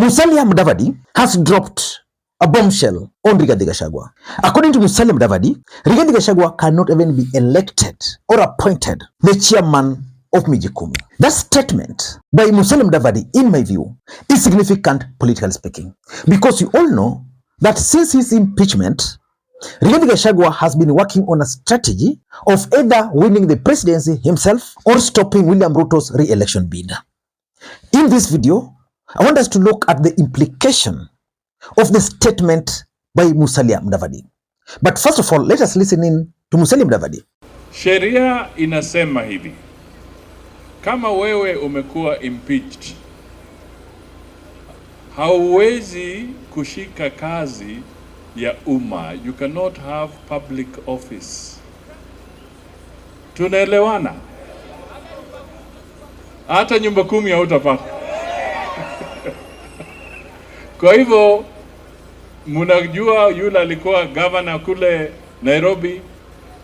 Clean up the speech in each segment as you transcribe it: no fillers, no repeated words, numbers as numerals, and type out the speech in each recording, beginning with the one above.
Musalia Mudavadi has dropped a bombshell on Rigathi Gachagua. According to Musalia Mudavadi, Rigathi Gachagua cannot even be elected or appointed the chairman of Nyumba Kumi. That statement by Musalia Mudavadi, in my view, is significant politically speaking, because you all know that since his impeachment, Rigathi Gachagua has been working on a strategy of either winning the presidency himself or stopping William Ruto's re-election bid. In this video, I want us to look at the implication of the statement by Musalia Mudavadi. But first of all, let us listen in to Musalia Mudavadi. Sheria inasema hivi: kama wewe umekuwa impeached, hauwezi kushika kazi ya umma. You cannot have public office. Tunaelewana? Hata Nyumba Kumi hautapata. Kwa hivyo mnajua yule alikuwa governor kule Nairobi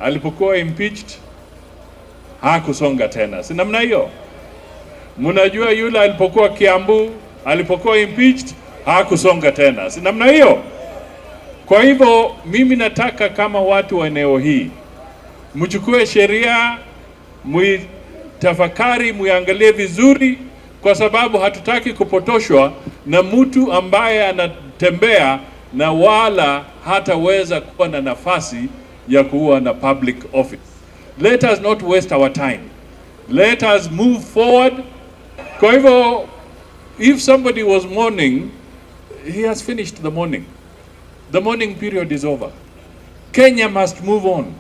alipokuwa impeached hakusonga tena. Si namna hiyo? Mnajua yule alipokuwa Kiambu alipokuwa impeached hakusonga tena. Si namna hiyo? Kwa hivyo mimi nataka kama watu wa eneo hii mchukue sheria, muitafakari, muangalie vizuri, kwa sababu hatutaki kupotoshwa na mtu ambaye anatembea na wala hataweza kuwa na nafasi ya kuwa na public office. Let us not waste our time. Let us move forward. Kwa hivyo, if somebody was mourning, he has finished the mourning. The mourning period is over. Kenya must move on.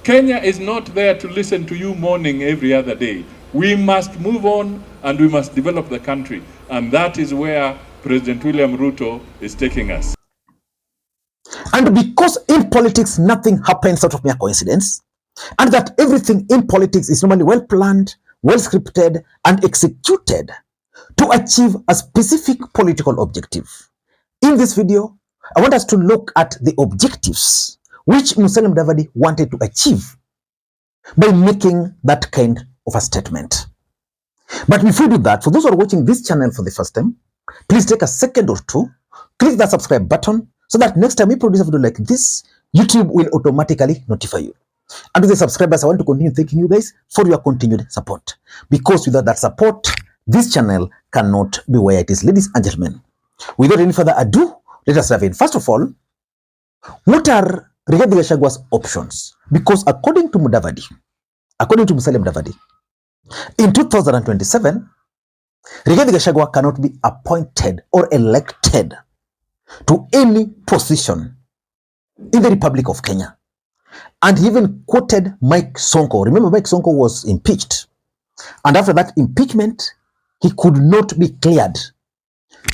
Kenya is not there to listen to you mourning every other day. We must move on and we must develop the country. And that is where President William Ruto is taking us. And because in politics nothing happens out of mere coincidence, and that everything in politics is normally well planned, well scripted, and executed to achieve a specific political objective. In this video, I want us to look at the objectives which Musalia Mudavadi wanted to achieve by making that kind of a statement. But before we do that, for those who are watching this channel for the first time, please take a second or two, click that subscribe button, so that next time we produce a video like this, YouTube will automatically notify you. And to the subscribers, I want to continue thanking you guys for your continued support, because without that support, this channel cannot be where it is. Ladies and gentlemen, without any further ado, let us dive in. First of all, what are Rigathi Gachagua's options? Because according to Musalia Mudavadi, in 2027, Rigathi Gachagua cannot be appointed or elected to any position in the Republic of Kenya. And he even quoted Mike Sonko. Remember, Mike Sonko was impeached. And after that impeachment, he could not be cleared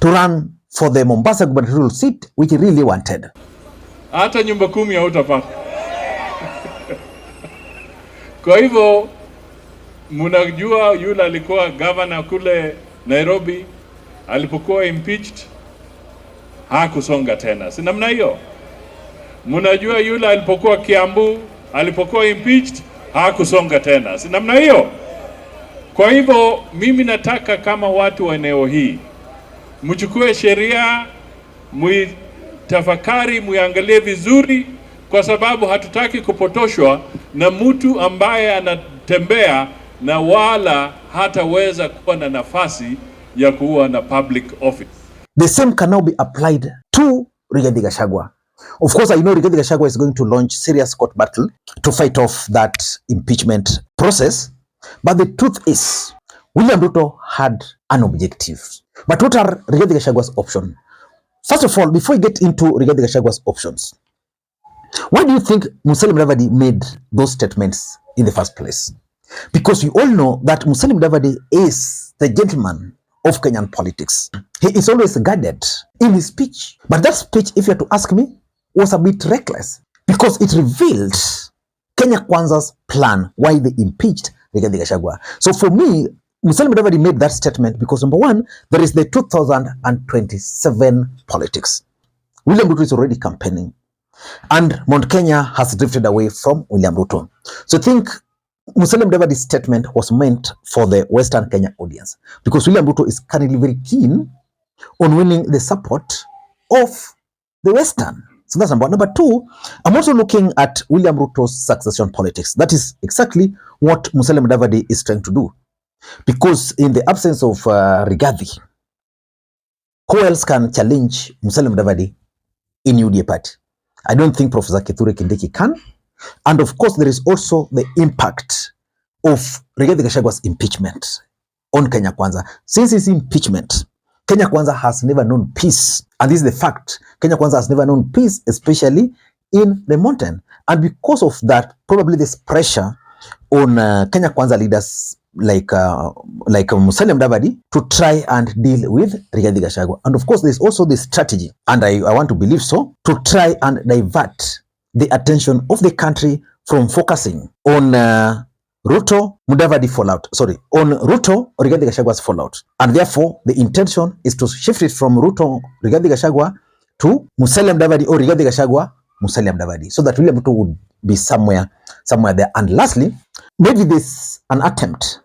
to run for the Mombasa gubernatorial seat, which he really wanted. Hata Nyumba Kumi hautapata. Kwa hivyo mnajua yule alikuwa governor kule Nairobi alipokuwa impeached hakusonga tena. Si namna hiyo? Mnajua yule alipokuwa Kiambu alipokuwa impeached hakusonga tena. Si namna hiyo? Kwa hivyo mimi nataka kama watu wa eneo hii mchukue sheria, muitafakari, muangalie vizuri, kwa sababu hatutaki kupotoshwa na mtu ambaye anatembea na wala hataweza kuwa na nafasi ya kuwa na public office. The same can now be applied to Rigathi Gachagua. Of course, I know Rigathi Gachagua is going to launch serious court battle to fight off that impeachment process. But the truth is, William Ruto had an objective. But what are Rigathi Gachagua's options? First of all, before we get into Rigathi Gachagua's options, why do you think Musalia Mudavadi made those statements in the first place? Because you all know that Musalia Mudavadi is the gentleman of Kenyan politics. He is always guarded in his speech. But that speech, if you are to ask me, was a bit reckless, because it revealed Kenya Kwanza's plan why they impeached Rigathi Gachagua. So for me, Musalia Mudavadi made that statement because, number one, there is the 2027 politics. William Ruto is already campaigning, and Mount Kenya has drifted away from William Ruto. So I think Musalia Mudavadi's statement was meant for the Western Kenya audience, because William Ruto is currently very keen on winning the support of the Western. So that's number one. Number two, I'm also looking at William Ruto's succession politics. That is exactly what Musalia Mudavadi is trying to do. Because in the absence of Rigathi, who else can challenge Musalia Mudavadi in UDA party? I don't think Professor Kithure Kindiki can. And of course, there is also the impact of Rigathi Gachagua's impeachment on Kenya Kwanza. Since his impeachment, Kenya Kwanza has never known peace. And this is the fact. Kenya Kwanza has never known peace, especially in the mountain. And because of that, probably this pressure on Kenya Kwanza leaders like Musalia Mudavadi to try and deal with Rigathi Gachagua. And of course, there's also this strategy, and I want to believe so, to try and divert the attention of the country from focusing on Ruto Mudavadi fallout. On Ruto Rigathi Gachagua's fallout. And therefore, the intention is to shift it from Ruto Rigathi Gachagua to Musalia Mudavadi or Rigathi Gachagua Musalia Mudavadi, so that William Ruto would be somewhere there. And lastly, maybe this an attempt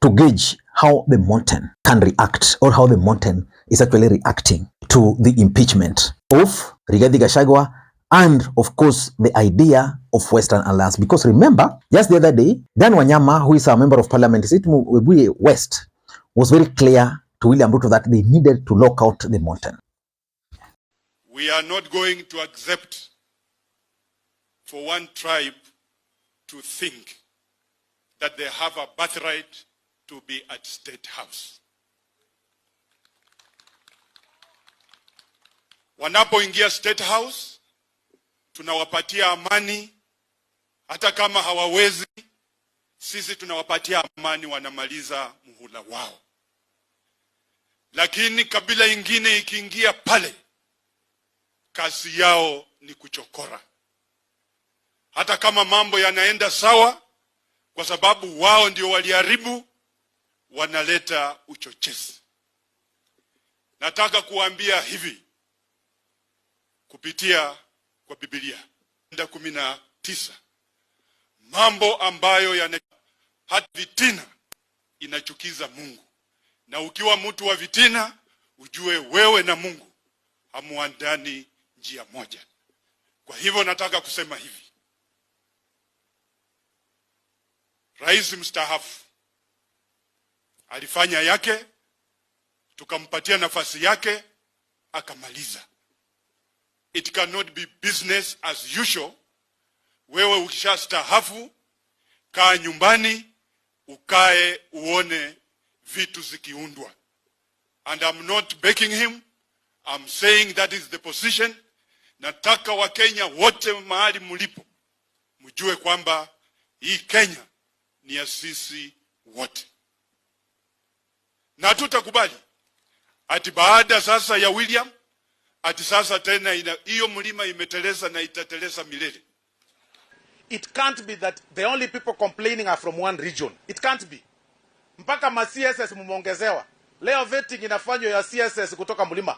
to gauge how the mountain can react, or how the mountain is actually reacting to the impeachment of Rigathi Gachagua, and of course the idea of Western Alliance. Because remember, just the other day, Dan Wanyama, who is a member of parliament, Webuye West, was very clear to William Ruto that they needed to lock out the mountain. We are not going to accept for one tribe to think that they have a birthright to be at State House. Wanapoingia State House, tunawapatia amani, hata kama hawawezi, sisi tunawapatia amani, wanamaliza muhula wao. Lakini kabila ingine ikiingia pale, kazi yao ni kuchokora. Hata kama mambo yanaenda sawa, kwa sababu wao ndio waliharibu, wanaleta uchochezi. Nataka kuambia hivi kupitia kwa Biblia 19, mambo ambayo hata vitina inachukiza Mungu. Na ukiwa mtu wa vitina, ujue wewe na Mungu hamuandani njia moja. Kwa hivyo nataka kusema hivi. Rais mstaafu alifanya yake, tukampatia nafasi yake, akamaliza. It cannot be business as usual. Wewe ukishastaafu, kaa nyumbani, ukae uone vitu zikiundwa. And I'm not begging him. I'm saying that is the position. Nataka wa Kenya wote mahali mulipo, mjue kwamba hii Kenya ni ya sisi wote. Na tutakubali ati baada sasa ya William, ati sasa tena hiyo mlima imeteleza na itateleza milele. It can't be that the only people complaining are from one region. It can't be. Mpaka ma CSS mumongezewa. Leo vetting inafanywa ya CSS kutoka mlima.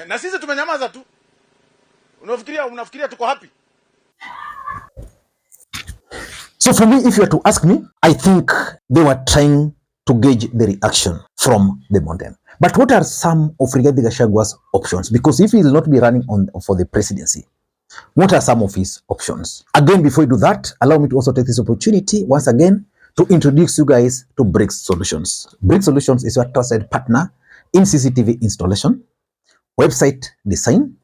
Na sisi tumenyamaza tu. Unafikiria tuko happy? So for me, if you were to ask me, I think they were trying to gauge the reaction from the mountain. But what are some of Rigathi Gachagua's options? Because if he will not be running for the presidency, what are some of his options? Again, before you do that, allow me to also take this opportunity once again to introduce you guys to Bricks Solutions. Bricks Solutions is your trusted partner in CCTV installation, website design,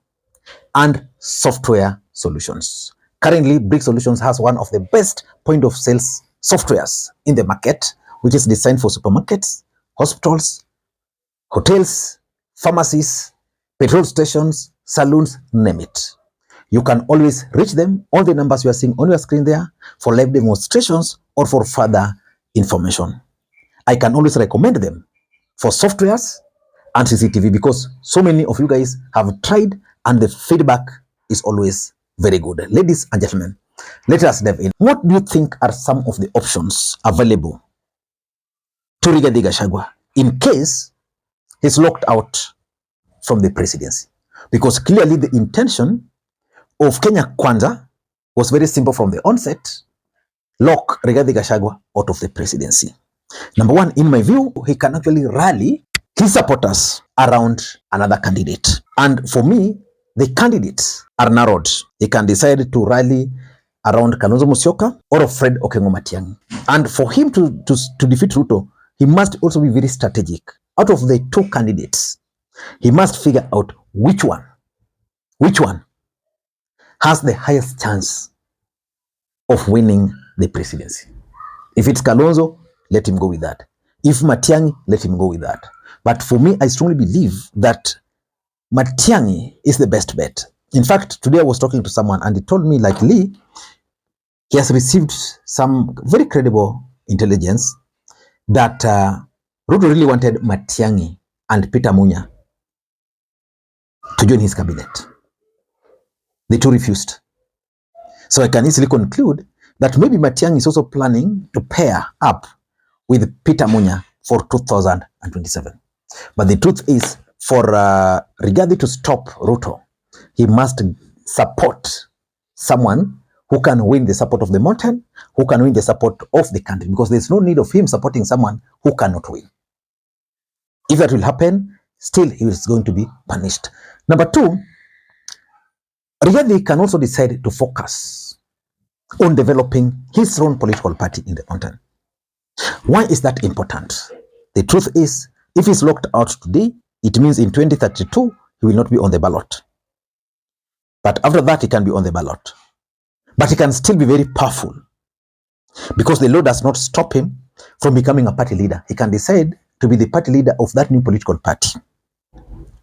and software solutions. Currently, Bricks Solutions has one of the best point of sales softwares in the market, which is designed for supermarkets, hospitals, hotels, pharmacies, petrol stations, saloons, name it. You can always reach them. All the numbers you are seeing on your screen there for live demonstrations or for further information. I can always recommend them for softwares and CCTV because so many of you guys have tried and the feedback is always very good. Ladies and gentlemen, let us dive in. What do you think are some of the options available to Rigathi Gachagua in case he's locked out from the presidency? Because clearly the intention of Kenya Kwanza was very simple from the onset: lock Rigathi Gachagua out of the presidency. Number one, in my view, he can actually rally his supporters around another candidate. And for me, the candidates are narrowed. He can decide to rally around Kalonzo Musyoka or Fred Okengo Matiang'i. And for him to defeat Ruto, he must also be very strategic. Out of the two candidates, he must figure out which one has the highest chance of winning the presidency. If it's Kalonzo, let him go with that. If Matiang'i, let him go with that. But for me, I strongly believe that Matiang'i is the best bet. In fact, today I was talking to someone and he told me, like Lee, he has received some very credible intelligence that Ruto really wanted Matiang'i and Peter Munya to join his cabinet. The two refused. So I can easily conclude that maybe Matiang'i is also planning to pair up with Peter Munya for 2027. But the truth is, for Rigathi to stop Ruto, he must support someone who can win the support of the mountain, who can win the support of the country, because there's no need of him supporting someone who cannot win. If that will happen, still he is going to be punished. Number two, Rigathi can also decide to focus on developing his own political party in the mountain. Why is that important? The truth is, if he's locked out today, it means in 2032, he will not be on the ballot. But after that, he can be on the ballot. But he can still be very powerful because the law does not stop him from becoming a party leader. He can decide to be the party leader of that new political party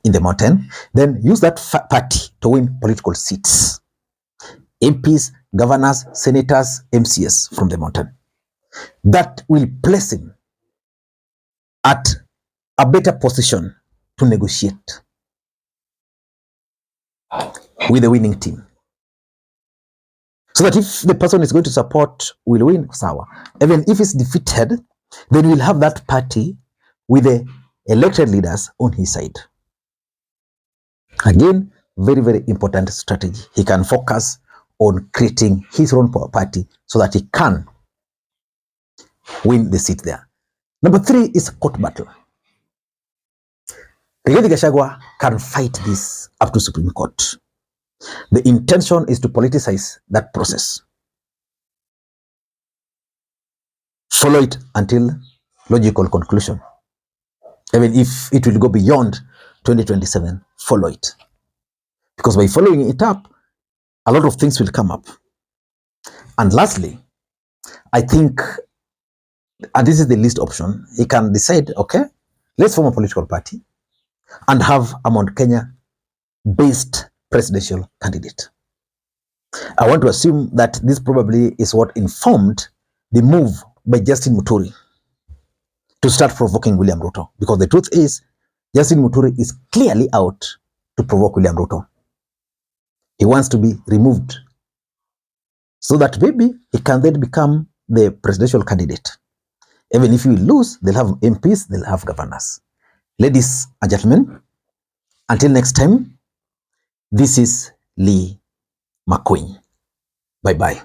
in the mountain, then use that party to win political seats, MPs, governors, senators, MCS from the mountain. That will place him at a better position to negotiate with the winning team. So that if the person is going to support will win, sawa. Even if he's defeated, then we'll have that party with the elected leaders on his side. Again, very, very important strategy. He can focus on creating his own party so that he can win the seat there. Number three is court battle. Rigathi Gachagua can fight this up to Supreme Court. The intention is to politicize that process. Follow it until logical conclusion. Even if it will go beyond 2027, follow it. Because by following it up, a lot of things will come up. And lastly, I think, and this is the least option, he can decide, okay, let's form a political party and have a Mount Kenya-based presidential candidate. I want to assume that this probably is what informed the move by Justin Muturi to start provoking William Ruto. Because the truth is, Justin Muturi is clearly out to provoke William Ruto. He wants to be removed so that maybe he can then become the presidential candidate. Even if he will lose, they'll have MPs, they'll have governors. Ladies and gentlemen, until next time, this is Lee Makwiny. Bye-bye.